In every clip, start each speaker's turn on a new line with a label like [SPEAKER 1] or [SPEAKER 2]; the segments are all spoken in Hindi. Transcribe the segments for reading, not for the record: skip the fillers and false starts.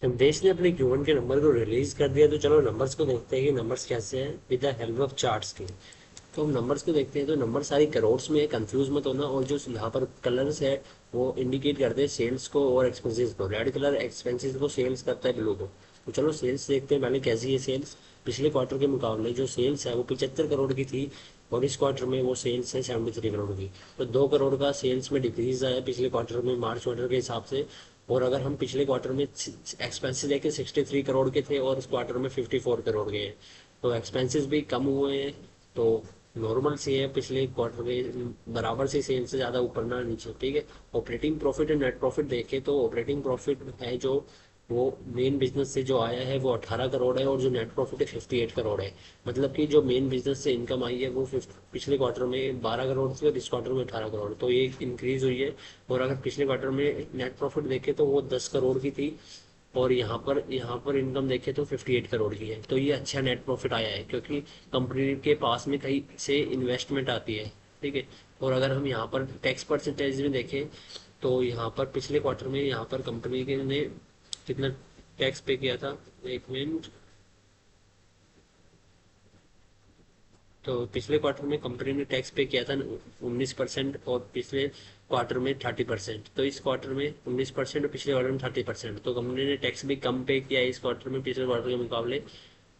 [SPEAKER 1] देश ने अपने Q1 के नंबर को रिलीज कर दिया, तो चलो नंबर्स को देखते हैं कि नंबर्स कैसे हैं with the help of charts के। तो हम नंबर्स को देखते हैं, तो नंबर सारी करोड्स में है, कंफ्यूज मत होना। और जो यहाँ पर कलर्स है वो इंडिकेट करते हैं सेल्स को और एक्सपेंसेस को। रेड कलर एक्सपेंसेस को, सेल्स करता है ब्लू को। तो चलो सेल्स देखते हैं पहले कैसी है सेल्स। पिछले क्वार्टर के मुकाबले जो सेल्स है वो 75 करोड़ की थी, और इस क्वार्टर में वो सेल्स है 73 करोड़ की। तो 2 करोड़ का सेल्स में डिक्रीज आया पिछले क्वार्टर में, मार्च क्वार्टर के हिसाब से। और अगर हम पिछले क्वार्टर में एक्सपेंसेस देखें 63 करोड़ के थे, और इस क्वार्टर में 54 करोड़ के हैं। तो एक्सपेंसेस भी कम हुए हैं। तो नॉर्मल सी है, पिछले क्वार्टर में बराबर सी सेल से ज़्यादा ऊपर ना नीचे, ठीक है। Operating profit and net profit देखें तो ऑपरेटिंग प्रॉफिट है जो वो मेन बिजनेस से जो आया है वो 18 करोड़ है, और जो नेट प्रॉफिट है 58 करोड़ है। मतलब कि जो मेन बिजनेस से इनकम आई है वो पिछले क्वार्टर में 12 करोड़ थी, और इस क्वार्टर में 18 करोड़, तो ये इंक्रीज हुई है। और अगर पिछले क्वार्टर में नेट प्रॉफिट देखें तो वो 10 करोड़ की थी, और यहाँ पर इनकम देखें तो 58 करोड़ की है। तो ये अच्छा नेट प्रॉफिट आया है, क्योंकि कंपनी के पास में कहीं से इन्वेस्टमेंट आती है, ठीक है। और अगर हम यहाँ पर टैक्स परसेंटेज में देखें, तो यहाँ पर पिछले क्वार्टर में यहाँ पर कंपनी के ने कितना टैक्स पे किया था, एक मिनट। तो पिछले क्वार्टर में कंपनी ने टैक्स पे किया था 19%, और पिछले क्वार्टर में 30%। तो इस क्वार्टर में 19% और पिछले क्वार्टर में 30%, तो कंपनी ने टैक्स भी कम पे किया है इस क्वार्टर में पिछले क्वार्टर के मुकाबले।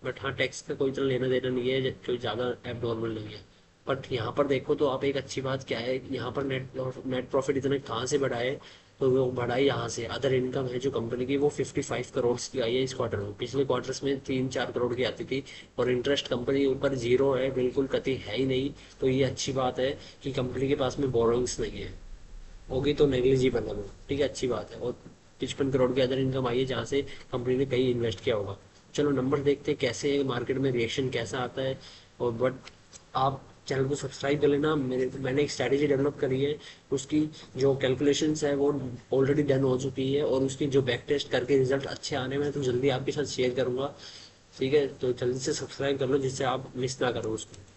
[SPEAKER 1] बट हाँ, टैक्स का कोई इतना लेना देना नहीं है, कोई ज़्यादा एबनॉर्मल नहीं है। बट यहाँ पर देखो तो आप, एक अच्छी बात क्या है, यहाँ पर नेट प्रॉफिट इतना कहाँ से बढ़ा है। तो वो बढ़ा है यहाँ से, अदर इनकम है जो कंपनी की वो 55 करोड़ की आई है इस क्वार्टर में। पिछले क्वार्टर्स में 3-4 करोड़ की आती थी। और इंटरेस्ट कंपनी ऊपर जीरो है, बिल्कुल कतई है ही नहीं। तो ये अच्छी बात है कि कंपनी के पास में बोरोइंग्स नहीं है, होगी तो नेग्लिजिबल है वो, ठीक है, अच्छी बात है। और 55 करोड़ की अदर इनकम आई है जहाँ से कंपनी ने कहीं इन्वेस्ट किया होगा। चलो नंबर देखते हैं कैसे मार्केट में रिएक्शन कैसा आता है। और बट आप चैनल को सब्सक्राइब कर लेना। मैंने एक स्ट्रैटेजी डेवलप करी है, उसकी जो कैलकुलेशंस है वो ऑलरेडी डन हो चुकी है, और उसकी जो बैक टेस्ट करके रिजल्ट अच्छे आने में तो जल्दी आपके साथ शेयर करूंगा, ठीक है। तो जल्दी से सब्सक्राइब कर लो जिससे आप मिस ना करो उसको।